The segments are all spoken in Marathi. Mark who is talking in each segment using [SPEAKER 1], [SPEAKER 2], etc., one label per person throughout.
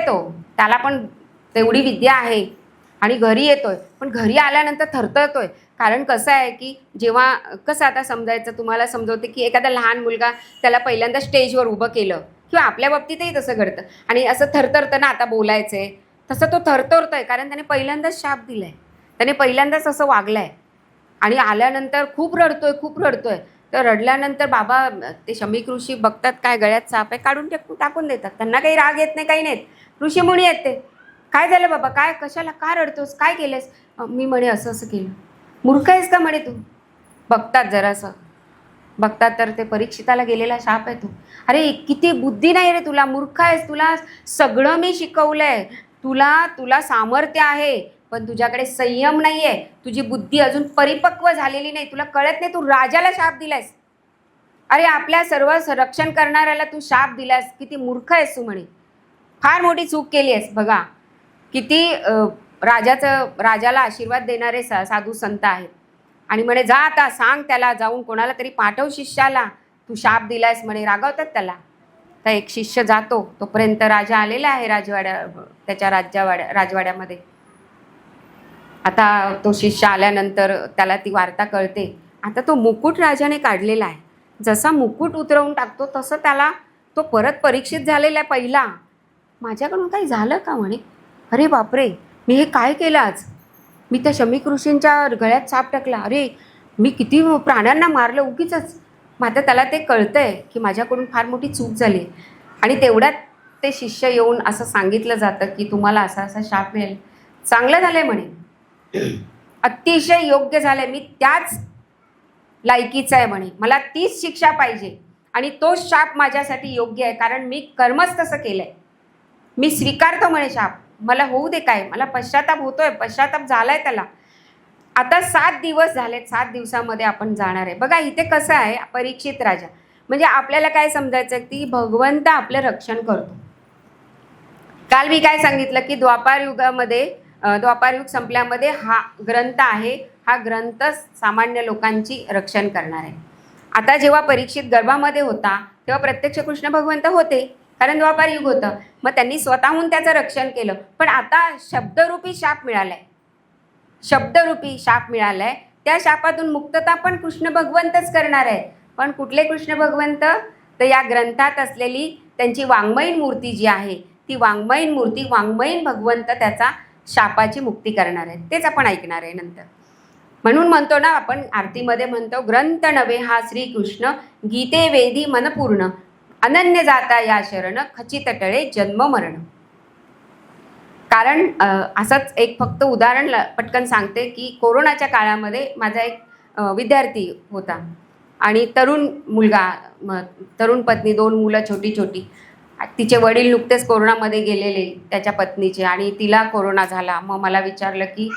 [SPEAKER 1] तो, त्याला पण तेवढी विद्या आहे आणि घरी येतोय, पण घरी आल्यानंतर थरथरतोय. कारण कसं आहे की जेव्हा कसं आता समजायचं, तुम्हाला समजवते की एखादा लहान मुलगा त्याला पहिल्यांदा स्टेजवर उभं केलं किंवा आपल्या बाबतीतही तसं घडतं आणि असं थरथरतं ना, आता बोलायचं आहे, तसं तो थरथरतोय कारण त्याने पहिल्यांदाच शाप दिला आहे, त्याने पहिल्यांदाच असं वागलं आहे आणि आल्यानंतर खूप रडतोय, खूप रडतोय. तर रडल्यानंतर बाबा ते शमीक ऋषी बघतात काय गळ्यात साप आहे, काढून टाकून देतात. त्यांना काही राग येत नाही, काही नाहीत. ऋषीमुनी आहेत ते. काय झालं बाबा, काय कशाला का रडतोस, काय केलंस? मी म्हणे असं असं केलं. मूर्ख आहेस का म्हणे तू? बघतात जरासं, बघतात तर ते परीक्षिताला गेलेला शाप आहे तो. अरे किती बुद्धी नाही रे तुला, मूर्ख आहेस, तुला सगळं मी शिकवलंय, तुला तुला सामर्थ्य आहे, पण तुझ्याकडे संयम नाही आहे, तुझी बुद्धी अजून परिपक्व झालेली नाही, तुला कळत नाही, तू राजाला शाप दिलायस. अरे आपल्या सर्व रक्षण करणाऱ्याला तू शाप दिलास, किती मूर्ख आहेस तू म्हणे, फार मोठी चूक केली आहेस. बघा किती राजाला आशीर्वाद देणारे साधू संत आहेत. आणि म्हणे जा आता सांग त्याला, जाऊन कोणाला तरी पाठव शिष्याला, तू शाप दिलायस म्हणे, रागावतात त्याला. तर एक शिष्य जातो, तोपर्यंत राजा आलेला आहे त्याच्या राजवाड्यामध्ये. आता तो शिष्य आल्यानंतर त्याला ती वार्ता कळते. आता तो मुकुट राजाने काढलेला आहे, जसा मुकुट उतरवून टाकतो तसं त्याला तो परत परीक्षित झालेला आहे पहिला. माझ्याकडून काही झालं का म्हणे, अरे बापरे मी हे काय केलं आज, मी त्या शमीक ऋषींच्या गळ्यात साप टाकला, अरे मी किती प्राण्यांना मारलं उगीचच. मग आता त्याला ते कळतंय की माझ्याकडून फार मोठी चूक झाली. आणि तेवढ्यात ते शिष्य येऊन असं सांगितलं जातं की तुम्हाला असा असा शाप मिळेल. चांगलं झालंय म्हणे, अतिशय योग्य झालंय, मी त्याच लायकीचं आहे म्हणे, मला तीच शिक्षा पाहिजे आणि तोच शाप माझ्यासाठी योग्य आहे, कारण मी कर्मच तसं केलंय, मी स्वीकारतो म्हणे शाप, मला होऊ दे, काय मला पश्चाताप होतोय, पश्चाताप झालाय त्याला. आता 7 दिवस झालेत, 7 दिवसामध्ये आपण जाणार आहे. बघा इथे कसं आहे, परीक्षित राजा म्हणजे आपल्याला काय समजायचं की भगवंत आपलं रक्षण करतो. काल मी काय सांगितलं की द्वापार युग संपल्यामध्ये हा ग्रंथ आहे, हा ग्रंथ सामान्य लोकांची रक्षण करणार आहे. आता जेव्हा परीक्षित गर्भामध्ये होता तेव्हा प्रत्यक्ष कृष्ण भगवंत होते, कारण द्वापार युग होतं, मग त्यांनी स्वतःहून त्याचं रक्षण केलं. पण आता शब्दरूपी शाप मिळालाय, शब्दरूपी शाप मिळालाय, त्या शापातून मुक्तता पण कृष्ण भगवंतच करणार आहे. पण कुठले कृष्ण भगवंत? तर या ग्रंथात असलेली त्यांची वाङ्मयीन मूर्ती जी आहे, ती वाङ्मयीन मूर्ती, वाङ्मयीन भगवंत त्याचा शापाची मुक्ती करणार आहे, तेच आपण ऐकणार आहे नंतर. म्हणून म्हणतो ना आपण आरतीमध्ये म्हणतो, ग्रंथ नवे हा श्रीकृष्ण, गीते वेदी मनपूर्ण, अनन्य जाता या शरण, खचित टळे जन्म मरण. कारण असंच एक फक्त उदाहरण पटकन सांगते की कोरोनाच्या काळामध्ये माझा एक विद्यार्थी होता आणि तरुण मुलगा, तरुण पत्नी, 2 मुलं छोटी छोटी. तिचे वडील नुकतेच कोरोनामध्ये गेलेले त्याच्या पत्नीचे, आणि तिला कोरोना झाला. मग मला विचारलं की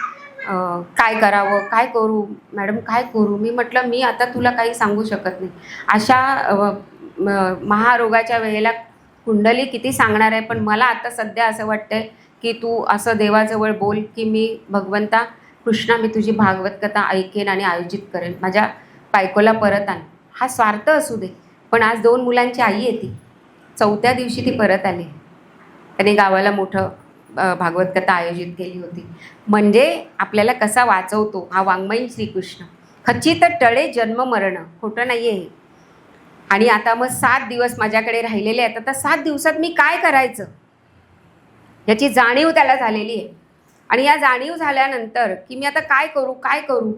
[SPEAKER 1] काय करावं, काय करू मॅडम, काय करू? मी म्हटलं मी आता तुला काही सांगू शकत नाही, अशा महारोगाच्या वेळेला कुंडली किती सांगणार आहे. पण मला आता सध्या असं वाटतंय की तू असं देवाजवळ बोल की मी भगवंता कृष्णा, मी तुझी भागवत कथा ऐकेन आणि आयोजित करेन, माझ्या बायकोला परत आण. हा स्वार्थ असू दे, पण आज 2 मुलांची आई आहे ती, 4थ्या दिवशी ती परत आली. त्याने गावाला मोठं भागवत कथा आयोजित केली होती. म्हणजे आपल्याला कसा वाचवतो हा वाङ्मयीन श्रीकृष्ण. खचित टळे जन्म मरण, खोटं नाही आहे हे. आणि आता मग 7 दिवस माझ्याकडे राहिलेले आहेत. आता 7 दिवसात मी काय करायचं याची जाणीव त्याला झालेली आहे. आणि या जाणीव झाल्यानंतर की मी आता काय करू, काय करू,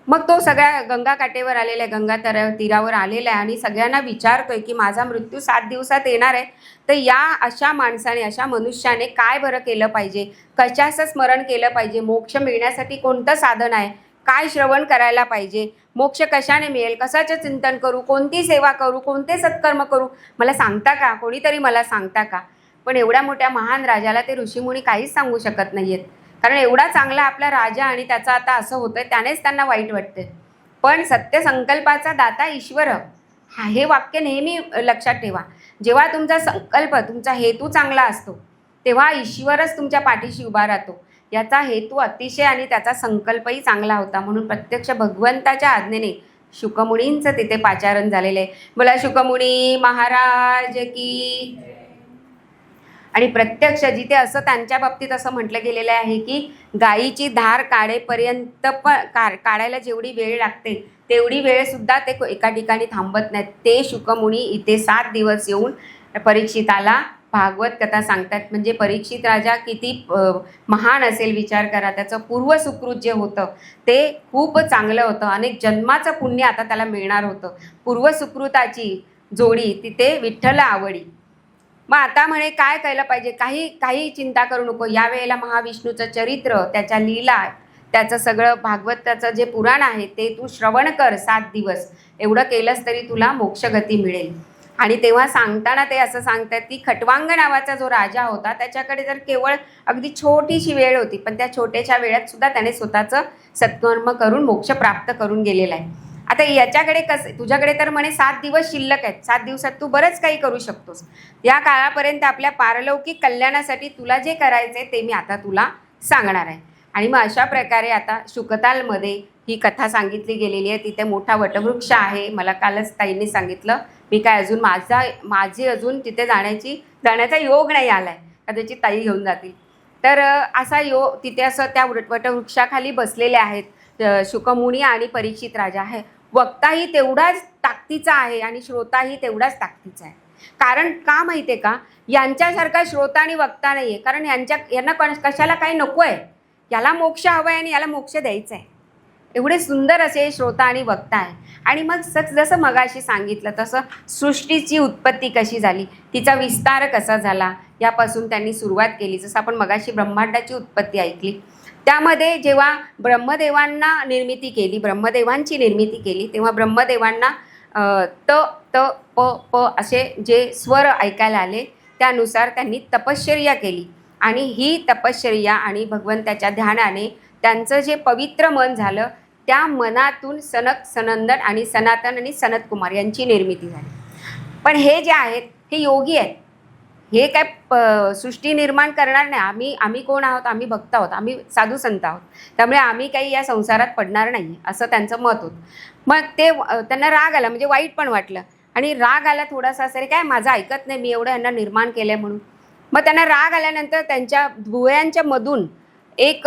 [SPEAKER 1] मग तो सगळ्या गंगा काठेवर आलेला आहे, गंगा तीरावर आलेला आहे आणि सगळ्यांना विचारतोय की माझा मृत्यू 7 दिवसात येणार आहे, तर या अशा माणसाने, अशा मनुष्याने काय बरं केलं पाहिजे, कशाचं स्मरण केलं पाहिजे, मोक्ष मिळण्यासाठी कोणतं साधन आहे, काय श्रवण करायला पाहिजे, मोक्ष कशाने मिळेल, कशाचं चिंतन करू, कोणती सेवा करू, कोणते सत्कर्म करू, मला सांगता का, कोणीतरी मला सांगता का? पण एवढ्या मोठ्या महान राजाला ते ऋषीमुनी काहीच सांगू शकत नाही आहेत, कारण एवढा चांगला आपला राजा आणि त्याचा आता असं होतंय, त्यानेच त्यांना वाईट वाटते. पण सत्य संकल्पाचा दाता ईश्वर, हे वाक्य नेहमी लक्षात ठेवा. जेव्हा तुमचा संकल्प, तुमचा हेतू चांगला असतो तेव्हा ईश्वरच तुमच्या पाठीशी उभा राहतो. याचा हेतू अतिशय आणि त्याचा संकल्पही चांगला होता, म्हणून प्रत्यक्ष भगवंताच्या आज्ञेने शुकमुनींचं तिथे पाचारण झालेलं आहे. बोला शुकमुनी महाराज की. आणि प्रत्यक्ष जिथे असं त्यांच्या बाबतीत असं म्हटलं गेलेलं आहे की गायीची धार काढेपर्यंत पण काढायला जेवढी वेळ लागते तेवढी वेळसुद्धा ते एका ठिकाणी थांबत नाहीत. ते शुकमुनी इथे 7 दिवस येऊन परीक्षिताला भागवत कथा सांगतात. म्हणजे परीक्षित राजा किती महान असेल विचार करा. त्याचं पूर्वसुकृत जे होतं ते खूप चांगलं होतं. अनेक जन्माचं पुण्य आता त्याला मिळणार होतं. पूर्वसुकृताची जोडी तिथे विठ्ठल आवडी. मग आता म्हणे काय केलं पाहिजे, काही चिंता करू नको. यावेळेला महाविष्णूचं चरित्र, त्याच्या लीला, त्याचं सगळं भागवताचं जे पुराण आहे ते तू श्रवण कर 7 दिवस. एवढं केलंस तरी तुला मोक्षगती मिळेल. आणि तेव्हा सांगताना ते असं सांगतात की खटवांग नावाचा जो राजा होता त्याच्याकडे जर केवळ अगदी छोटीशी वेळ होती, पण त्या छोट्याशा वेळात सुद्धा त्याने स्वतःचं सत्कर्म करून मोक्ष प्राप्त करून गेलेला आहे. आता याच्याकडे कसं, तुझ्याकडे तर म्हणे 7 दिवस शिल्लक आहेत. 7 दिवसात तू बरंच काही करू शकतोस. या काळापर्यंत आपल्या पारलौकिक कल्याणासाठी तुला जे करायचंय ते मी आता तुला सांगणार आहे. आणि मग अशा प्रकारे आता शुकतालमध्ये ही कथा सांगितली गेलेली आहे. तिथे मोठा वटवृक्ष आहे. मला कालच ताईंनी सांगितलं. मी काय अजून माझी अजून तिथे जाण्याचा योग नाही आला आहे. कदाचित ताई घेऊन जातील. तर असा योग तिथे असं त्या वटवृक्षाखाली बसलेले आहेत शुकमुनी आणि परीक्षित राजा आहे. वक्ताही तेवढाच ताकदीचा आहे आणि श्रोताही तेवढाच ताकदीचा आहे. कारण का माहिती आहे का, यांच्यासारखा श्रोता आणि वक्ता नाही आहे. कारण यांना कशाला काही नको आहे. याला मोक्ष हवा आहे आणि याला मोक्ष द्यायचा आहे. एवढे सुंदर असे श्रोता आणि वक्ता आहे. आणि मग जसं मगाशी सांगितलं तसं सृष्टीची उत्पत्ती कशी झाली, तिचा विस्तार कसा झाला, यापासून त्यांनी सुरुवात केली. जसं आपण मगाशी ब्रह्मांडाची उत्पत्ती ऐकली, त्यामध्ये जेव्हा ब्रह्मदेवांची निर्मिती केली तेव्हा ब्रह्मदेवांना त त प प असे जे स्वर ऐकायला आले, त्यानुसार त्यांनी तपश्चर्या केली. आणि ही तपश्चर्या आणि भगवंताच्या ध्यानाने त्यांचं जे पवित्र मन झालं, त्या मनातून सनक, सनंदन आणि सनातन आणि सनतकुमार यांची निर्मिती झाली. पण हे जे आहेत हे योगी आहेत. हे काय सृष्टी निर्माण करणार नाही. आम्ही कोण आहोत? आम्ही भक्त आहोत, आम्ही साधू संत आहोत. त्यामुळे आम्ही काही या संसारात पडणार नाही असं त्यांचं मत होतं. मग त्यांना राग आला, म्हणजे वाईट पण वाटलं. आणि राग आला थोडासा असेल, काय माझं ऐकत नाही, मी एवढं यांना निर्माण केलं म्हणून. मग त्यांना राग आल्यानंतर त्यांच्या भुवयांच्या मधून एक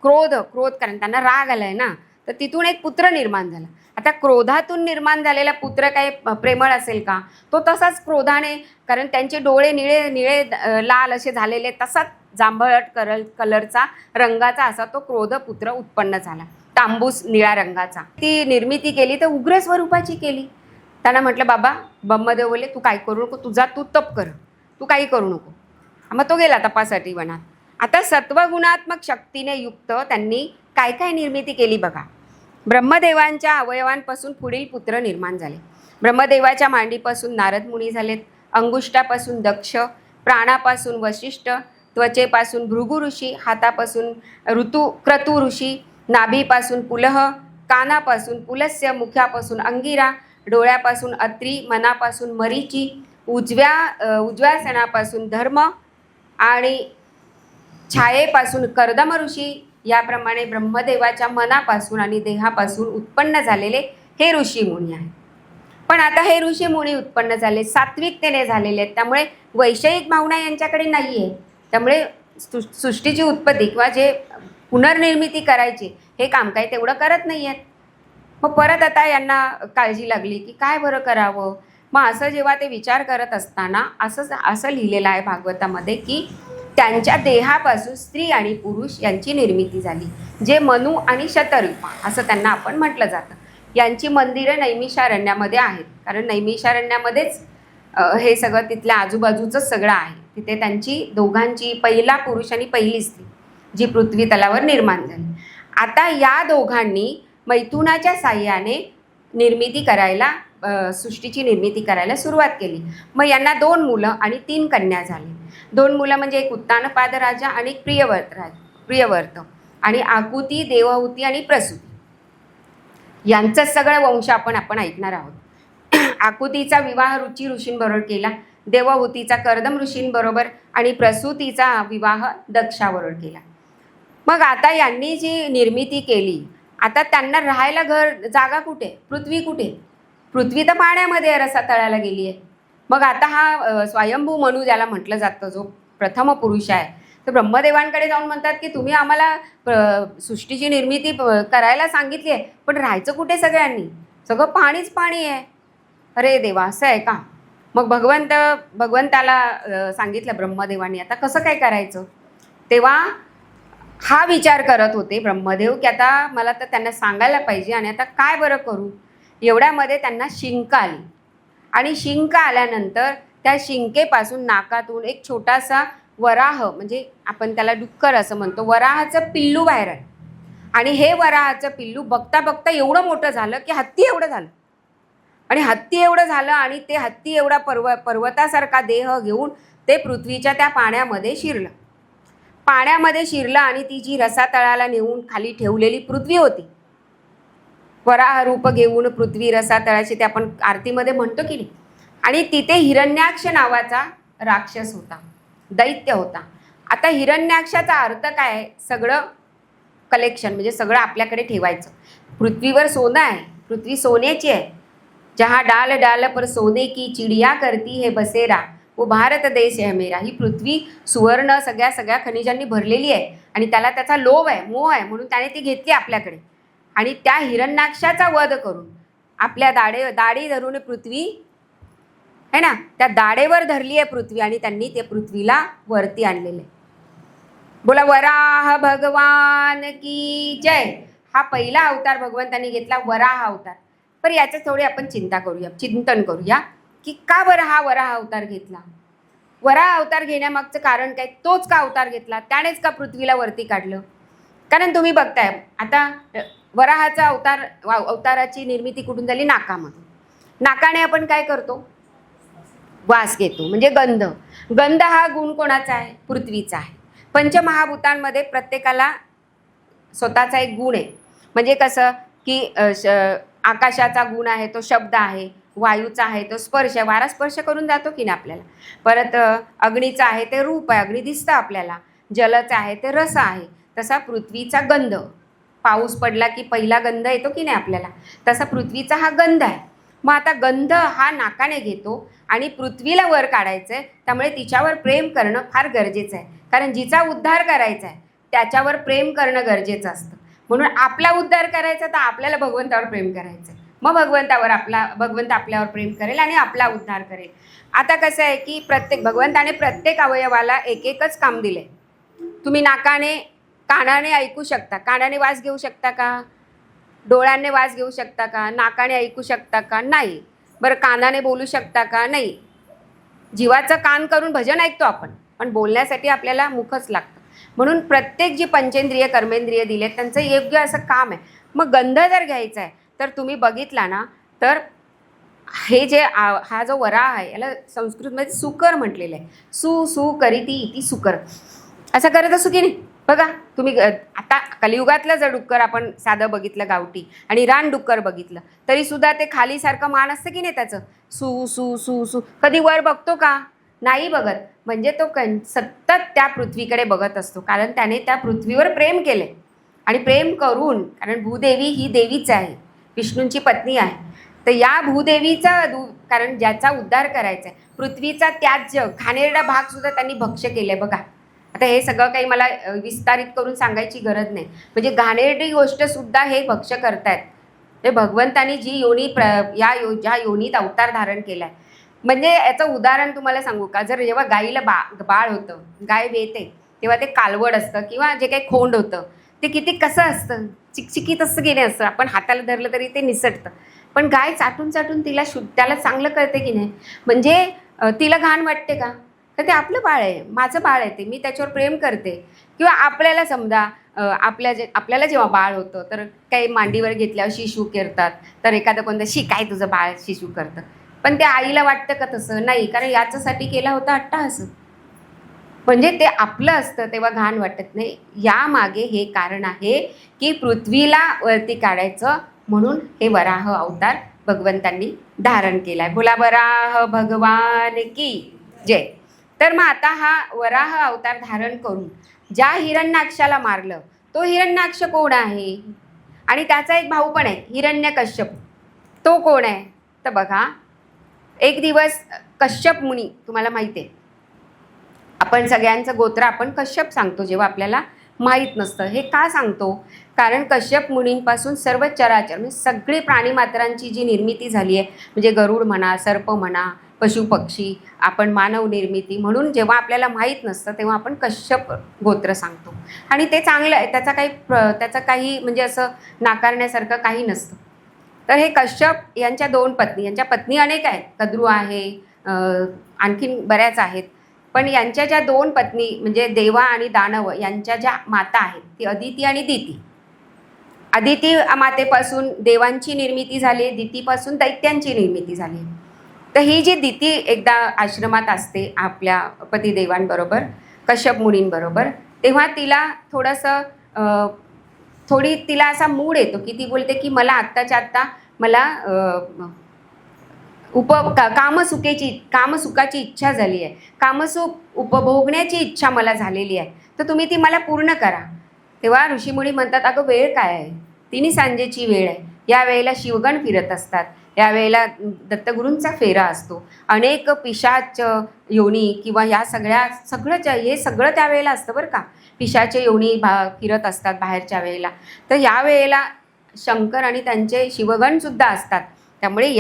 [SPEAKER 1] क्रोध कारण त्यांना राग आलाय ना, तर तिथून एक पुत्र निर्माण झाला. आता क्रोधातून निर्माण झालेला पुत्र काय प्रेमळ असेल का? तो तसाच क्रोधाने, कारण त्यांचे डोळे निळे लाल असे झालेले, तसाच जांभळट कलरचा रंगाचा असा तो क्रोध पुत्र उत्पन्न झाला, तांबूस निळ्या रंगाचा. ती निर्मिती केली तर उग्र स्वरूपाची केली. त्यांना म्हटलं बाबा, ब्रह्मदेव बोलले तू काय करू नको, तू तप कर, तू काही करू नको. मग तो गेला तपासाठी वनात. आता सत्वगुणात्मक शक्तीने युक्त त्यांनी काय काय निर्मिती केली बघा. ब्रह्मदेवांच्या अवयवांपासून पुढील पुत्र निर्माण झाले. ब्रह्मदेवाच्या मांडीपासून नारद मुनी झालेत, अंगुष्ठापासून दक्ष, प्राणापासून वशिष्ठ, त्वचेपासून भृगु ऋषी, हातापासून क्रतु ऋषी, नाभीपासून पुलह, कानापासून पुलस्य, मुखापासून अंगिरा, डोळ्यापासून अत्री, मनापासून मरीची, उजव्या सणापासून धर्म आणि छायेपासून कर्दम ऋषी. याप्रमाणे ब्रह्मदेवाच्या मनापासून आणि देहापासून उत्पन्न झालेले हे ऋषीमुनी आहेत. पण आता हे ऋषीमुनी उत्पन्न झाले सात्विकतेने झालेले आहेत. त्यामुळे वैषयिक भावना यांच्याकडे नाही आहे. त्यामुळे सृष्टीची उत्पत्ती किंवा जे पुनर्निर्मिती करायची हे काम काही तेवढं करत नाही आहेत. मग परत आता यांना काळजी लागली की काय बरं करावं. मग असं जेव्हा ते विचार करत असताना असं लिहिलेलं आहे भागवतामध्ये की त्यांच्या देहापासून स्त्री आणि पुरुष यांची निर्मिती झाली, जे मनु आणि शतरूपा असं त्यांना आपण म्हटलं जातं. यांची मंदिरं नैमिषारण्यामध्ये आहेत, कारण नैमिषारण्यामध्येच हे सगळं तिथल्या आजूबाजूचंच सगळं आहे. तिथे त्यांची दोघांची, पहिला पुरुष आणि पहिली स्त्री जी पृथ्वी तलावर निर्माण झाली. आता या दोघांनी मैथुनाच्या साह्याने सृष्टीची निर्मिती करायला सुरुवात केली. मग यांना 2 मुलं आणि 3 कन्या झाली. 2 मुलं म्हणजे एक उत्तानपाद राजा आणि एक प्रियवर्त आणि आकुती, देवहूती आणि प्रसूती यांचं सगळं वंश आपण ऐकणार आहोत. आकुतीचा विवाह रुची ऋषींबरोबर केला, देवहूतीचा कर्दम ऋषींबरोबर आणि प्रसूतीचा विवाह दक्षाबरोबर केला. मग आता यांनी जी निर्मिती केली, आता त्यांना राहायला जागा कुठे, पृथ्वी कुठे? पृथ्वी तर पाण्यामध्ये रसा तळायला गेली आहे. मग आता हा स्वयंभू मनू ज्याला म्हटलं जातं, जो प्रथम पुरुष आहे, तर ब्रह्मदेवांकडे जाऊन म्हणतात की तुम्ही आम्हाला सृष्टीची निर्मिती करायला सांगितली आहे, पण राहायचं कुठे सगळ्यांनी? सगळं पाणीच पाणी आहे. अरे देवा, असं आहे का? मग भगवंताला सांगितलं ब्रह्मदेवांनी, आता कसं काय करायचं? तेव्हा हा विचार करत होते ब्रह्मदेव की आता मला तर त्यांना सांगायला पाहिजे, आणि आता काय बरं करू? एवढ्यामध्ये त्यांना शिंक आली, आणि शिंक आल्यानंतर त्या शिंकेपासून नाकातून एक छोटासा वराह, म्हणजे आपण त्याला डुक्कर असं म्हणतो, वराहाचं पिल्लू बाहेर आहे. आणि हे वराहाचं पिल्लू बघता बघता एवढं मोठं झालं की हत्ती एवढं झालं. आणि हत्ती एवढं झालं, आणि ते हत्ती एवढा पर्वतासारखा देह घेऊन ते पृथ्वीच्या त्या पाण्यामध्ये शिरलं. पाण्यामध्ये शिरलं आणि ती जी रसातळाला नेऊन खाली ठेवलेली पृथ्वी होती, वराह रूप घेऊन पृथ्वी रसातळाची, ते आपण आरतीमध्ये म्हणतो की नाही, आणि तिथे हिरण्याक्ष नावाचा राक्षस होता, दैत्य होता. आता हिरण्याक्षाचा अर्थ काय आहे? सगळं कलेक्शन, म्हणजे सगळं आपल्याकडे ठेवायचं. पृथ्वीवर सोनं आहे, पृथ्वी सोन्याची आहे. जहाँ डाल डाल पर सोने की चिडिया करती है बसेरा, वो भारत देश है मेरा. ही पृथ्वी सुवर्ण सगळ्या खनिजांनी भरलेली आहे, आणि त्याला त्याचा लोभ आहे, मोह आहे, म्हणून त्याने ती घेतली आपल्याकडे. आणि त्या हिरण्याक्षाचा वध करून आपल्या दाढी धरून पृथ्वी आहे ना, त्या दाढेवर धरली आहे पृथ्वी, आणि त्यांनी ते पृथ्वीला वरती आणलेले. बोला वराह भगवान की जय. हा पहिला अवतार भगवंतांनी घेतला, वराह अवतार. पर याचं थोडी आपण चिंतन करूया की का बरं हा वराह अवतार घेतला? वराह अवतार घेण्यामागचं कारण काय? तोच का अवतार घेतला? त्यानेच का पृथ्वीला वरती काढलं? कारण तुम्ही बघताय आता वराहाचा अवताराची निर्मिती कुठून झाली? नाकामधून. नाकाने आपण काय करतो? वास घेतो, म्हणजे गंध. गंध हा गुण कोणाचा आहे? पृथ्वीचा आहे. पंचमहाभूतांमध्ये प्रत्येकाला स्वतःचा एक गुण आहे. म्हणजे कसं की आकाशाचा गुण आहे तो शब्द आहे, वायूचा आहे तो स्पर्श आहे, वारा स्पर्श करून जातो की नाही आपल्याला. परत अग्नीचा आहे ते रूप आहे, अग्नी दिसतं आपल्याला. जलचा आहे ते रस आहे. तसा पृथ्वीचा गंध, पाऊस पडला की पहिला गंध येतो की नाही आपल्याला, तसा पृथ्वीचा हा गंध आहे. मग आता गंध हा नाकाने घेतो, आणि पृथ्वीला वर काढायचं आहे, त्यामुळे तिच्यावर प्रेम करणं फार गरजेचं आहे. कारण जिचा उद्धार करायचा आहे त्याच्यावर प्रेम करणं गरजेचं असतं. म्हणून आपला उद्धार करायचा तर आपल्याला भगवंतावर प्रेम करायचं आहे. मग भगवंत आपल्यावर प्रेम करेल आणि आपला उद्धार करेल. आता कसं आहे की भगवंताने प्रत्येक अवयवाला एक एकच काम दिले. तुम्ही कानाने ऐकू शकता, कानाने वास घेऊ शकता का? डोळ्यांनी वास घेऊ शकता का? नाकाने ऐकू शकता का? नाही. बरं, कानाने बोलू शकता का? नाही. जीवाचं कान करून भजन ऐकतो आपण, पण बोलण्यासाठी आपल्याला मुखच लागतं. म्हणून प्रत्येक जी पंचेंद्रिय कर्मेंद्रिय दिले त्यांचं योग्य असं काम आहे. मग गंध जर घ्यायचा आहे तर तुम्ही बघितला ना, तर हे जे हा जो वराह आहे याला संस्कृतमध्ये सुकर म्हटलेलं आहे. सु करीती इति सुकर, असं करत असू की नाही? बघा तुम्ही आता कलियुगातलं जर डुक्कर आपण साधं बघितलं गावठी, आणि रान डुक्कर बघितलं, तरीसुद्धा ते खालीसारखं मान असतं की नाही त्याचं, सु सु सु सु. कधी वर बघतो का? नाही बघत. म्हणजे तो सतत त्या पृथ्वीकडे बघत असतो, कारण त्याने त्या पृथ्वीवर प्रेम केले. आणि प्रेम करून, कारण भूदेवी ही देवीच आहे, विष्णूंची पत्नी आहे, तर या भूदेवीचा कारण ज्याचा उद्धार करायचा आहे, पृथ्वीचा त्याज्य घाणेरडा भागसुद्धा त्यांनी भक्ष्य केले. बघा आता हे सगळं काही मला विस्तारित करून सांगायची गरज नाही. म्हणजे घाणेरडी गोष्टसुद्धा हे भक्ष्य करतायत. हे भगवंतांनी जी ज्या योनीत अवतार धारण केला आहे. म्हणजे याचं उदाहरण तुम्हाला सांगू का? जर जेव्हा गाईला बाळ होतं, गाय वेते, तेव्हा ते कालवड असतं किंवा जे काही खोंड होतं ते किती कसं असतं, चिकचिकीत असं की नाही असतं. आपण हाताला धरलं तरी ते निसटतं, पण गाय चाटून चाटून त्याला चांगलं कळते की नाही. म्हणजे तिला घाण वाटते का? तर ते आपलं बाळ आहे, माझं बाळ आहे, ते मी त्याच्यावर प्रेम करते. किंवा आपल्याला समजा आपल्याला जेव्हा बाळ होतं तर काही मांडीवर घेतल्यावर शिशू करतात, तर एखादं कोणतं काय तुझं बाळ शिशू करतं, पण त्या आईला वाटतं का तसं? नाही, कारण याच्यासाठी केला होता अट्टहास. म्हणजे ते आपलं असतं तेव्हा घाण वाटत नाही. यामागे हे कारण आहे की पृथ्वीला वरती काढायचं, म्हणून हे वराह अवतार भगवंतांनी धारण केला आहे. बोला वराह भगवान की जय. तर मग आता हा वराह अवतार धारण करून ज्या हिरण्याक्षाला मारलं, तो हिरण्याक्ष कोण आहे? आणि त्याचा एक भाऊ पण आहे हिरण्यकश्यप. तो कोण आहे? तर बघा, एक दिवस कश्यप मुनी, तुम्हाला माहिती आहे, आपण सगळ्यांचं गोत्र आपण कश्यप सांगतो जेव्हा आपल्याला माहीत नसतं. हे का सांगतो? कारण कश्यप मुनींपासून सर्व चराचर म्हणजे सगळी प्राणीमात्रांची जी निर्मिती झाली आहे, म्हणजे गरुड म्हणा, सर्प म्हणा, पशुपक्षी, आपण मानव निर्मिती, म्हणून जेव्हा आपल्याला माहीत नसतं तेव्हा आपण कश्यप गोत्र सांगतो. आणि ते चांगलं आहे, त्याचा काही म्हणजे असं नाकारण्यासारखं काही नसतं. तर हे कश्यप यांच्या 2 पत्नी, यांच्या पत्नी अनेक आहेत, कद्रू आहे, आणखीन बऱ्याच आहेत. पण यांच्या ज्या 2 पत्नी म्हणजे देवा आणि दानव यांच्या ज्या माता आहेत ती अदिती आणि दिती. अदिती मातेपासून देवांची निर्मिती झाली, दितीपासून दैत्यांची निर्मिती झाली. तर ही जी दिती एकदा आश्रमात असते आपल्या पतिदेवांबरोबर, कश्यप मुनींबरोबर, तेव्हा तिला थोडी तिला असा मूड येतो की ती बोलते की मला आत्ताच्या आत्ता मला कामसुखाची इच्छा झाली आहे, कामसुख उपभोगण्याची इच्छा मला झालेली आहे, तर तुम्ही ती मला पूर्ण करा. तेव्हा ऋषीमुनी म्हणतात, अगं वेळ काय आहे, 3 सांजेची वेळ आहे, या वेळेला शिवगण फिरत असतात, यावेळेला दत्तगुरूंचा फेरा असतो, अनेक पिशाच योनी किंवा हे सगळं त्यावेळेला असतं बरं का. पिशाचे योनी फिरत असतात बाहेरच्या वेळेला. तर यावेळेला शंकर आणि त्यांचे शिवगणसुद्धा असतात. त्यामुळे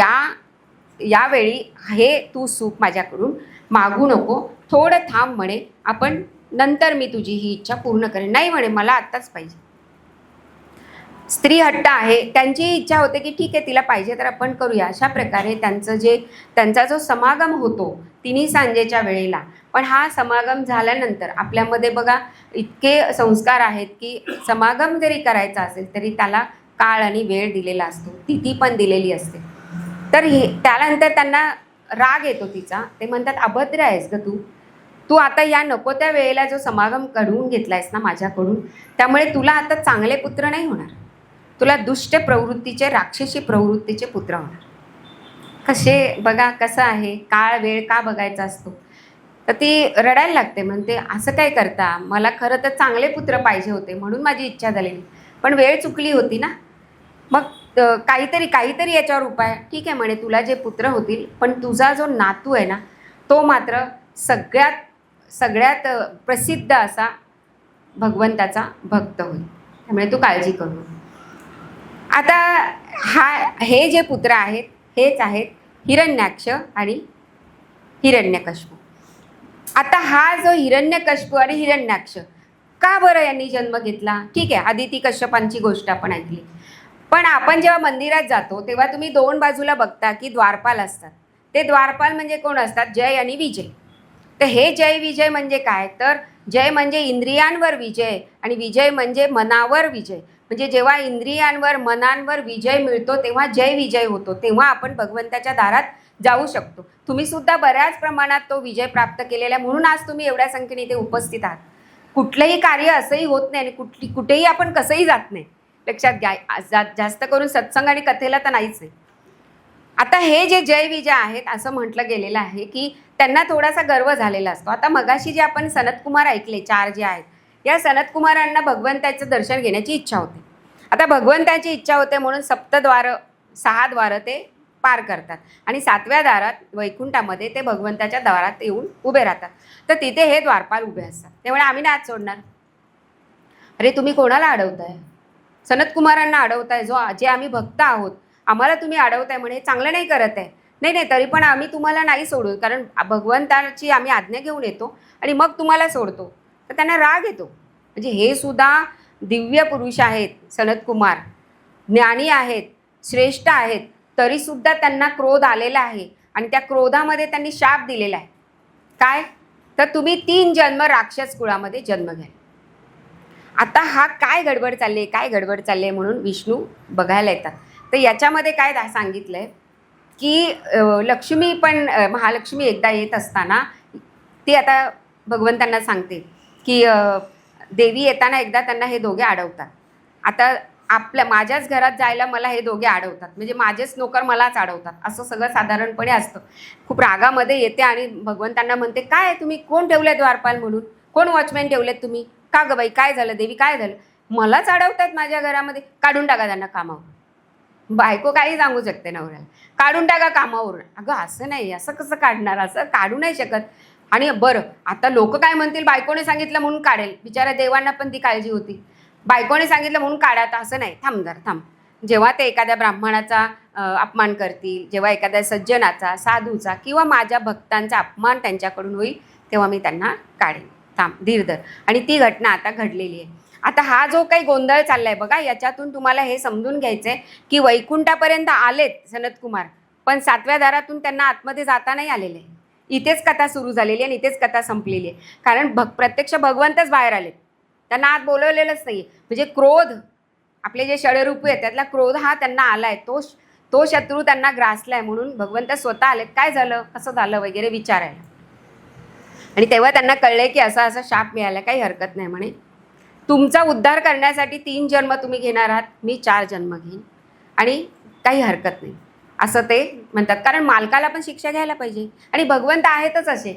[SPEAKER 1] यावेळी हे तू सुख माझ्याकडून मागू नको, थोडं थांब म्हणे, आपण नंतर मी तुझी ही इच्छा पूर्ण करेन. नाही म्हणे, मला आत्ताच पाहिजे. स्त्री हट्ट आहे, त्यांची इच्छा होते की ठीक आहे, तिला पाहिजे तर आपण करूया. अशा प्रकारे त्यांचा जो समागम होतो 3 सांजेच्या वेळेला. पण हा समागम झाल्यानंतर आपल्यामध्ये बघा इतके संस्कार आहेत की समागम जरी करायचा असेल तरी त्याला काळ आणि वेळ दिलेला असतो, तिथी पण दिलेली असते. तर त्यानंतर त्यांना राग येतो तिचा. ते म्हणतात, अभद्र आहेस ग तू आता या नको त्या वेळेला जो समागम घडवून घेतलायस ना माझ्याकडून, त्यामुळे तुला आता चांगले पुत्र नाही होणार, तुला दुष्ट प्रवृत्तीचे, राक्षसी प्रवृत्तीचे पुत्र होणार. कसे बघा, कसं आहे, काळ वेळ का बघायचा असतो. तर ती रडायला लागते, म्हणते असं काय करता, मला खरं तर चांगले पुत्र पाहिजे होते म्हणून माझी इच्छा झालेली, पण वेळ चुकली होती ना. मग काहीतरी याच्यावर उपाय. ठीक आहे म्हणे, तुला जे पुत्र होतील, पण तुझा जो नातू आहे ना तो मात्र सगळ्यात प्रसिद्ध असा भगवंताचा भक्त होईल, त्यामुळे तू काळजी करू. आता हे जे पुत्र आहेत हेच आहेत हिरण्याक्ष आणि हिरण्यकश्यप. आता हा जो हिरण्यकश्यप आणि हिरण्याक्ष का बरं यांनी जन्म घेतला? ठीक आहे, आदिती कश्यपांची गोष्ट आपण ऐकली. पण आपण जेव्हा मंदिरात जातो तेव्हा तुम्ही 2 बाजूला बघता की द्वारपाल असतात. ते द्वारपाल म्हणजे कोण असतात? जय आणि विजय. तर हे जय विजय म्हणजे काय? तर जय म्हणजे इंद्रियांवर विजय आणि विजय म्हणजे मनावर विजय. म्हणजे जेव्हा इंद्रियांवर मनांवर विजय मिळतो तेव्हा जय विजय होतो, तेव्हा आपण भगवंताच्या दारात जाऊ शकतो. तुम्ही सुद्धा बऱ्याच प्रमाणात तो विजय प्राप्त केलेला आहे, म्हणून आज तुम्ही एवढ्या संख्येने इथे उपस्थित आहात. कुठलंही कार्य असंही होत नाही आणि कुठेही आपण कसंही जात नाही, लक्षात घ्या. जास्त करून सत्संग आणि कथेला तर नाहीच नाही. आता हे जे जय विजय आहेत असं म्हटलं गेलेलं आहे की त्यांना थोडासा गर्व झालेला असतो. आता मगाशी जे आपण सनतकुमार ऐकले 4 जे आहेत, या सनतकुमारांना भगवंताचं दर्शन घेण्याची इच्छा होते. आता भगवंताची इच्छा होते म्हणून 6 द्वारं ते पार करतात आणि 7व्या दारात वैकुंठामध्ये ते भगवंताच्या दारात येऊन उभे राहतात. तर तिथे हे द्वारपाल उभे असतात. त्यामुळे आम्ही ना आज सोडणार. अरे तुम्ही कोणाला अडवताय? सनतकुमारांना अडवताय, जे आम्ही भक्त आहोत, आम्हाला तुम्ही अडवताय म्हणे, चांगलं नाही करत आहे. नाही, तरी पण आम्ही तुम्हाला नाही सोडू, कारण भगवंताची आम्ही आज्ञा घेऊन येतो आणि मग तुम्हाला सोडतो. तर त्यांना राग येतो. म्हणजे हे सुद्धा दिव्य पुरुष आहेत, सनतकुमार ज्ञानी आहेत, श्रेष्ठ आहेत, तरीसुद्धा त्यांना क्रोध आलेला आहे आणि त्या क्रोधामध्ये त्यांनी शाप दिलेला आहे. काय? तर तुम्ही 3 जन्म राक्षस कुळामध्ये जन्म घ्या. आता हा काय गडबड चालले म्हणून विष्णू बघायला येतात. तर याच्यामध्ये काय सांगितलं आहे की लक्ष्मी पण, महालक्ष्मी एकदा येत असताना ती आता भगवंतांना सांगते की देवी येताना एकदा त्यांना हे दोघे अडवतात. आता माझ्याच घरात जायला मला हे दोघे अडवतात, म्हणजे माझेच नोकर मलाच अडवतात, असं सगळं साधारणपणे असतं. खूप रागामध्ये येते आणि भगवंतांना म्हणते, काय तुम्ही कोण ठेवले द्वारपाल म्हणून, कोण वॉचमॅन ठेवलेत तुम्ही? का गं बाई, काय झालं देवी, काय झालं? मलाच अडवतात माझ्या घरामध्ये, काढून टाका त्यांना कामावर. बायको काही सांगू शकते नवऱ्याला, काढून टाका कामावरून. अगं असं नाही, असं कसं काढणार, असं काढू नाही शकत. आणि बरं आता लोक काय म्हणतील, बायकोने सांगितलं म्हणून काढेल. बिचारा देवांना पण ती काळजी होती, बायकोने सांगितलं म्हणून काढा, तर असं नाही. थांब जरा थांब. जेव्हा ते एखाद्या ब्राह्मणाचा अपमान करतील, जेव्हा एखाद्या सज्जनाचा, साधूचा किंवा माझ्या भक्तांचा अपमान त्यांच्याकडून होईल, तेव्हा मी त्यांना काढेन. थांब, धीर धर. आणि ती घटना आता घडलेली आहे. आता हा जो काही गोंधळ चाललाय बघा, याच्यातून तुम्हाला हे समजून घ्यायचंय की वैकुंठापर्यंत आलेत सनतकुमार, पण 7व्या दारातून त्यांना आतमध्ये जाता नाही आलेले. इथेच कथा सुरू झालेली आहे आणि इथेच कथा संपलेली आहे. कारण प्रत्यक्ष भगवंतच बाहेर आले, त्यांना आत बोलवलेलंच नाही. म्हणजे क्रोध, आपले जे षडरूपी आहेत त्यातला क्रोध हा त्यांना आलाय, तो शत्रू त्यांना ग्रासलाय, म्हणून भगवंत स्वतः आलेत. काय झालं, कसं झालं वगैरे विचारायला. आणि तेव्हा त्यांना कळलंय की असा असा शाप मिळाला, काही हरकत नाही म्हणे. तुमचा उद्धार करण्यासाठी 3 जन्म तुम्ही घेणार आहात, मी 4 जन्म घेईन आणि काही हरकत नाही, असं ते म्हणतात. कारण मालकाला पण शिक्षा घ्यायला पाहिजे. आणि भगवंत आहेतच असे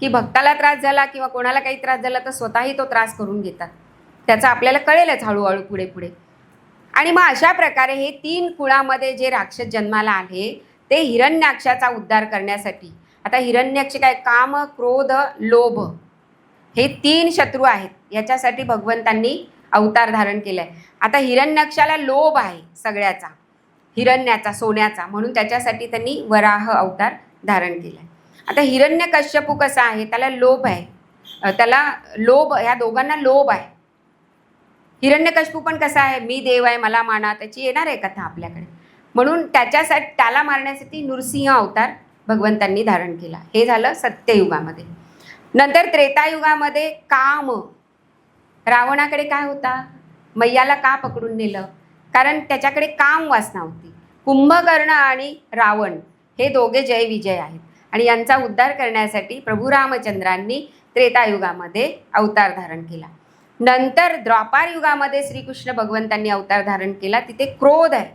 [SPEAKER 1] की भक्ताला त्रास झाला किंवा कोणाला काही त्रास झाला तर स्वतःही तो त्रास करून घेतात. त्याचं आपल्याला कळेलच हळूहळू पुढे पुढे. आणि मग अशा प्रकारे हे 3 कुळामध्ये जे राक्षस जन्माला आले ते हिरण्याक्षाचा उद्धार करण्यासाठी. आता हिरण्याक्ष काय, काम, क्रोध, लोभ, हे 3 शत्रू आहेत. याच्यासाठी भगवंतांनी अवतार धारण केलाय. आता हिरण्याक्षाला लोभ आहे सगळ्याचा, हिरण्याचा, सोन्याचा, म्हणून त्याच्यासाठी त्यांनी वराह अवतार धारण केलाय. आता हिरण्यकश्यपू कसा आहे, त्याला लोभ आहे, त्याला लोभ, ह्या दोघांना लोभ आहे. हिरण्यकश्यपू पण कसा आहे, मी देव आहे मला माना, त्याची येणार आहे कथा आपल्याकडे. म्हणून त्याच्यासाठी, त्याला मारण्यासाठी नृसिंह अवतार भगवंतांनी धारण केला. हे झालं सत्ययुगामध्ये. नंतर त्रेतायुगामध्ये काम, रावणाकडे काय होता, मैयाला का पकडून नेलं, कारण त्याच्याकडे काम वासना होती. कुंभकर्ण आणि रावण हे दोघे जय विजय आहेत आणि यांचा उद्धार करण्यासाठी प्रभू रामचंद्रांनी त्रेतायुगामध्ये अवतार धारण केला. नंतर द्वापार युगामध्ये श्रीकृष्ण भगवंतांनी अवतार धारण केला. तिथे क्रोध आहे.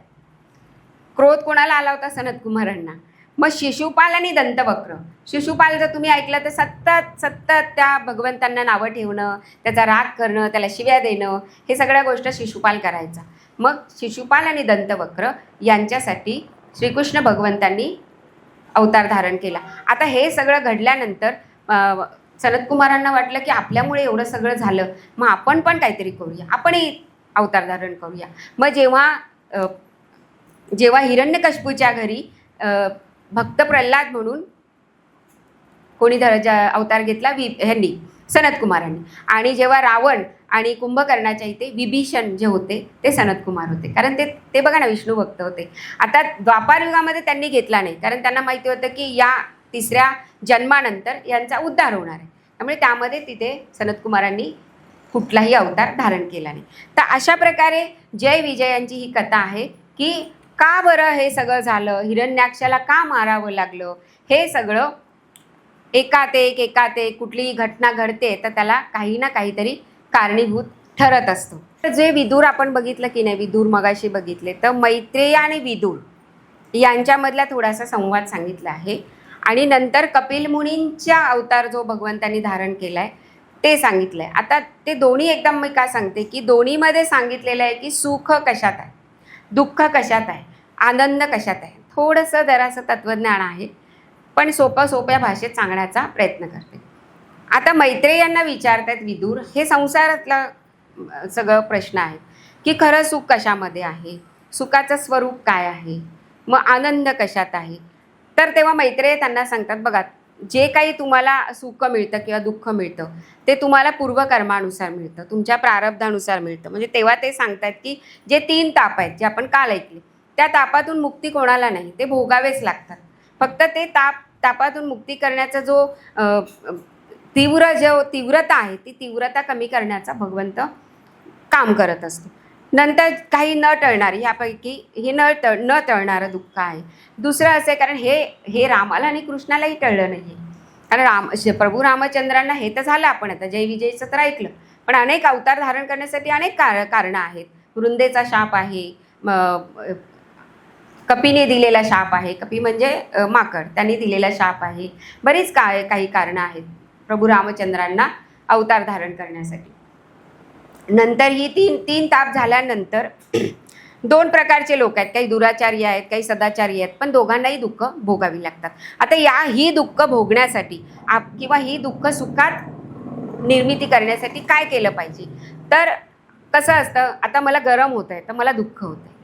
[SPEAKER 1] क्रोध कोणाला आला होता, सनतकुमारांना. मग शिशुपाल आणि दंतवक्र. शिशुपाल जर तुम्ही ऐकलं तर सतत त्या भगवंतांना नावं ठेवणं, त्याचा राग करणं, त्याला शिव्या देणं, हे सगळ्या गोष्टी शिशुपाल करायचा. मग शिशुपाल आणि दंतवक्र यांच्यासाठी श्रीकृष्ण भगवंतांनी अवतार धारण केला. आता हे सगळं घडल्यानंतर सनतकुमारांना वाटलं की आपल्यामुळे एवढं सगळं झालं, मग आपण पण काहीतरी करूया, आपणही अवतार धारण करूया. मग जेव्हा हिरण्यकश्यपूच्या घरी भक्त प्रल्हाद म्हणून कोणी अवतार घेतला, ह्यांनी सनतकुमारांनी. आणि जेव्हा रावण आणि कुंभकर्णाच्या इथे विभीषण जे होते ते सनतकुमार होते, कारण ते बघा ना विष्णू भक्त होते. आता द्वापार युगामध्ये त्यांनी घेतला नाही, कारण त्यांना माहिती होतं की या 3ऱ्या जन्मानंतर यांचा उद्धार होणार आहे. त्यामुळे त्यामध्ये तिथे सनतकुमारांनी कुठलाही अवतार धारण केला नाही. तर अशा प्रकारे जय विजयांची ही कथा आहे की का बरं हे सगळं झालं, हिरण्याक्षाला का मारावं लागलं, हे सगळं एकात एक कुठलीही घटना घडते तर त्याला काही ना काहीतरी कारणीभूत ठरत असतो. तर जे विदूर आपण बघितलं की नाही, विदूर मगाशी बघितले, तर मैत्रेय आणि विदूर यांच्यामधला थोडासा संवाद सांगितला आहे. आणि नंतर कपिल मुनींचा अवतार जो भगवंतांनी धारण केला आहे ते सांगितलं आहे. आता ते दोन्ही एकदम मी काय सांगते की दोन्हीमध्ये सांगितलेलं आहे की सुख कशात आहे, दुःख कशात आहे, आनंद कशात आहे. थोडंसं जरासं तत्त्वज्ञान आहे, पण सोप्या भाषेत सांगण्याचा प्रयत्न करते. आता मैत्रेयांना विचारतात विदूर, हे संसारातला सगळं प्रश्न आहे की खरं सुख कशामध्ये आहे, सुखाचं स्वरूप काय आहे, मग आनंद कशात आहे. तर तेव्हा मैत्रेय त्यांना सांगतात, बघा जे काही तुम्हाला सुख मिळतं किंवा दुःख मिळतं ते तुम्हाला पूर्वकर्मानुसार मिळतं, तुमच्या प्रारब्धानुसार मिळतं. म्हणजे तेव्हा ते सांगतात की जे 3 ताप आहेत जे आपण काल ऐकले, त्या तापातून मुक्ती कोणाला नाही, ते भोगावेच लागतात. फक्त ते तापातून मुक्ती करण्याचा जो तीव्रता आहे ती तीव्रता कमी करण्याचा भगवंत काम करत असतो. नंतर काही न टळणारी, ह्यापैकी हे न टळणारं दुःख आहे. दुसरं असं आहे, कारण हे रामाला आणि कृष्णालाही टळलं नाही. कारण प्रभू रामचंद्रांना हे तर झालं, आपण आता जय विजयचं तर ऐकलं, पण अनेक अवतार धारण करण्यासाठी अनेक कारणं आहेत. वृंदेचा शाप आहे, कपीने दिलेला शाप आहे, कपी म्हणजे माकड, त्यांनी दिलेला शाप आहे. बरीच काही कारणं आहेत प्रभू रामचंद्रांना अवतार धारण करण्यासाठी. नंतर ही तीन ताप झाल्यानंतर दोन प्रकारचे लोक आहेत, काही दुराचारी आहेत, काही सदाचारी आहेत, पण दोघांनाही दुःख भोगावी लागतात. आता ही दुःख भोगण्यासाठी किंवा ही दुःख सुखात निर्मिती करण्यासाठी काय केलं पाहिजे? तर कसं असतं, आता मला गरम होत आहे तर मला दुःख होतं आहे.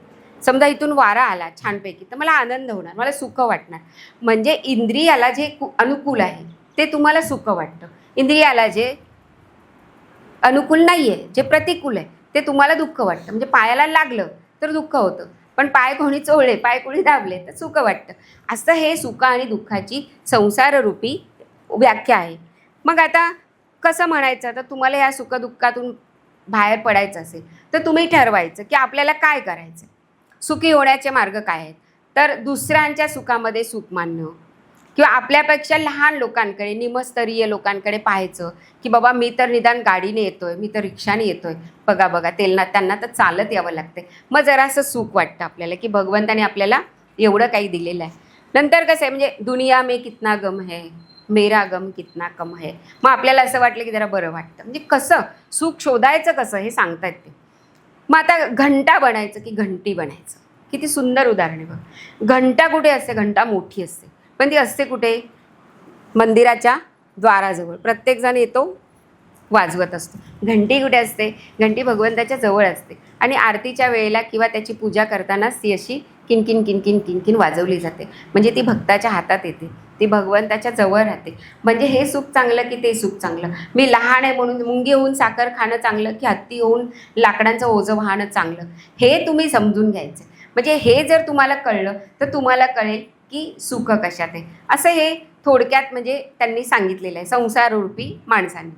[SPEAKER 1] समजा इथून वारा आला छानपैकी तर मला आनंद होणार, मला सुख वाटणार. म्हणजे इंद्रियाला जे अनुकूल आहे ते तुम्हाला सुख वाटतं, इंद्रियाला जे अनुकूल नाही आहे, जे प्रतिकूल आहे ते तुम्हाला दुःख वाटतं. म्हणजे पायाला लागलं तर दुःख होतं, पण पाय कोणी चोळले, पाय कोणी दाबले तर सुख वाटतं. असं हे सुख आणि दुःखाची संसाररूपी व्याख्या आहे. मग आता कसं म्हणायचं, तर तुम्हाला या सुखदुःखातून बाहेर पडायचं असेल तर तुम्ही ठरवायचं की आपल्याला काय करायचं. सुखी होण्याचे मार्ग काय आहेत? तर दुसऱ्यांच्या सुखामध्ये सुख मानणं, किंवा आपल्यापेक्षा लहान लोकांकडे, निमस्तरीय लोकांकडे पाहायचं की बाबा मी तर निदान गाडीने येतोय, मी तर रिक्षाने येतोय, बघा बघा त्यांना तर चालत यावं लागते. मग जरासं सुख वाटतं आपल्याला की भगवंताने आपल्याला एवढं काही दिलेलं आहे. नंतर कसं आहे, म्हणजे दुनिया में कितना गम है, मेरा गम कितना कम है. मग आपल्याला असं वाटलं की जरा बरं वाटतं. म्हणजे कसं सुख शोधायचं कसं हे सांगतायत ते. मग आता घंटा बनायचं की घंटी बनायचं, किती सुंदर उदाहरण आहे बघ. घंटा कुठे असते? घंटा मोठी असते, पण ती असते कुठे? मंदिराच्या द्वाराजवळ. प्रत्येकजण येतो, वाजवत असतो. घंटी कुठे असते? घंटी भगवंताच्या जवळ असते आणि आरतीच्या वेळेला किंवा त्याची पूजा करतानाच ती अशी किनकिन किनकिन किनकिन वाजवली जाते. म्हणजे ती भक्ताच्या हातात येते, ती भगवंताच्या जवळ राहते. म्हणजे हे सुख चांगलं की ते सुख चांगलं? मी लहान आहे म्हणून मुंगी होऊन साखर खाणं चांगलं की हत्ती होऊन लाकडांचं ओझं वाहणं चांगलं? हे तुम्ही समजून घ्यायचं. म्हणजे हे जर तुम्हाला कळलं तर तुम्हाला कळेल की सुख कशात आहे. असं हे थोडक्यात म्हणजे त्यांनी सांगितलेलं आहे संसाररूपी माणसांनी.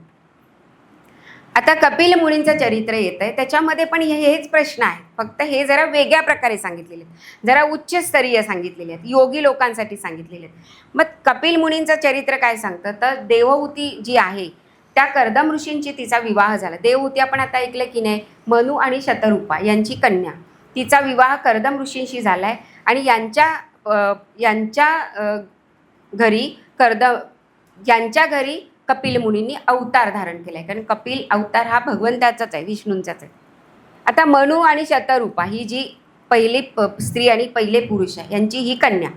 [SPEAKER 1] आता कपिल मुनींचं चरित्र येतं आहे, त्याच्यामध्ये पण हेच प्रश्न आहेत, फक्त हे जरा वेगळ्या प्रकारे सांगितलेले आहेत, जरा उच्चस्तरीय सांगितलेले आहेत, योगी लोकांसाठी सांगितलेले आहेत. मग कपिल मुनींचं चरित्र काय सांगतं, तर देवहूती जी आहे त्या कर्दम ऋषींची तिचा विवाह झाला. देवहूती आपण आता ऐकलं की नाही, मनु आणि शतरूपा यांची कन्या, तिचा विवाह कर्दम ऋषींशी झाला आहे. आणि यांच्या घरी कपिल मुनींनी अवतार धारण केला आहे, कारण कपिल अवतार हा भगवंताचाच आहे, विष्णूंचाच आहे. आता मनु आणि शतरूपा ही जी पहिली स्त्री आणि पहिले पुरुष आहे, यांची ही कन्या.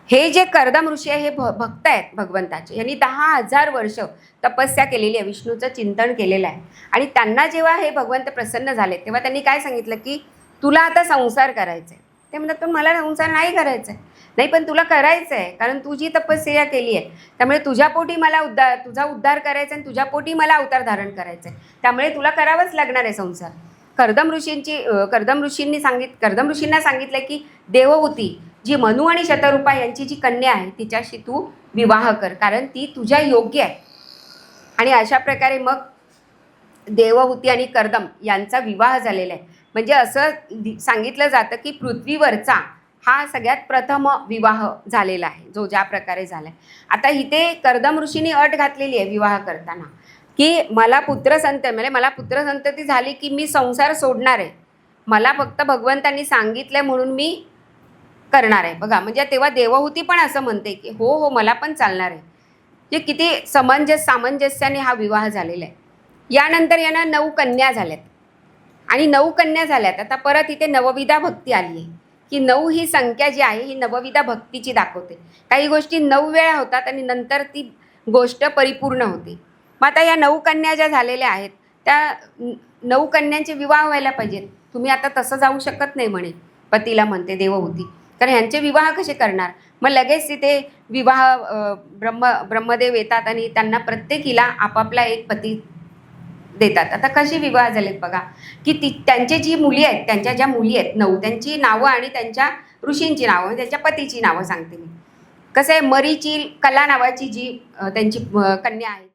[SPEAKER 1] हे जे कर्दम ऋषी आहे हे भक्त आहेत भगवंताचे. यांनी 10,000 वर्ष तपस्या केलेली आहे, विष्णूचं चिंतन केलेलं आहे. आणि त्यांना जेव्हा हे भगवंत प्रसन्न झाले तेव्हा त्यांनी काय सांगितलं की तुला आता संसार करायचा आहे. ते म्हणतात पण मला संसार नाही करायचा आहे. नाही, पण तुला करायचं आहे, कारण तू जी तपस्या केली आहे त्यामुळे तुझ्या पोटी मला तुझा उद्धार करायचा आणि तुझ्या पोटी मला अवतार धारण करायचं आहे, त्यामुळे तुला करावंच लागणार आहे संसार. कर्दम ऋषींना सांगितलं की देवहूती जी मनु आणि शतरूपा यांची जी कन्या आहे तिच्याशी तू विवाह कर, कारण ती तुझ्या योग्य आहे. आणि अशा प्रकारे मग देवहूती आणि कर्दम यांचा विवाह झालेला आहे. म्हणजे असं सांगितलं जातं की पृथ्वीवरचा हा सगळ्यात प्रथम विवाह झालेला आहे, जो ज्या प्रकारे झाला आहे. आता इथे कर्दम ऋषींनी अट घातलेली आहे विवाह करताना की मला पुत्रसंतती झाली की मी संसार सोडणार आहे, मला फक्त भगवंतांनी सांगितलंय म्हणून मी करणार आहे. बघा, म्हणजे तेव्हा देवहूती पण असं म्हणते की हो हो मला पण चालणार आहे. जे किती सामंजस्याने हा विवाह झालेला आहे. यानंतर यांना 9 कन्या झाल्यात आणि 9 कन्या झाल्यात. आता परत इथे नवविधा भक्ती आली आहे की 9 ही संख्या जी आहे ही नवविधा भक्तीची दाखवते. काही गोष्टी 9 वेळा होतात आणि नंतर ती गोष्ट परिपूर्ण होते. मग आता या 9 कन्या ज्या झालेल्या आहेत त्या 9 कन्यांचे विवाह व्हायला पाहिजेत. तुम्ही आता तसं जाऊ शकत नाही म्हणे, पतीला म्हणते देवहूती, कारण ह्यांचे विवाह कसे करणार? मग लगेच तिथे विवाह ब्रह्मदेव येतात आणि त्यांना प्रत्येकीला आपापला एक पती देतात. आता कशी विवाह झालेत बघा की त्यांचे जी मुली आहेत, त्यांच्या ज्या मुली आहेत 9, त्यांची नावं आणि त्यांच्या ऋषींची नावं, त्यांच्या पतीची नावं सांगते मी. कसं आहे, मरीची कला नावाची जी त्यांची कन्या आहे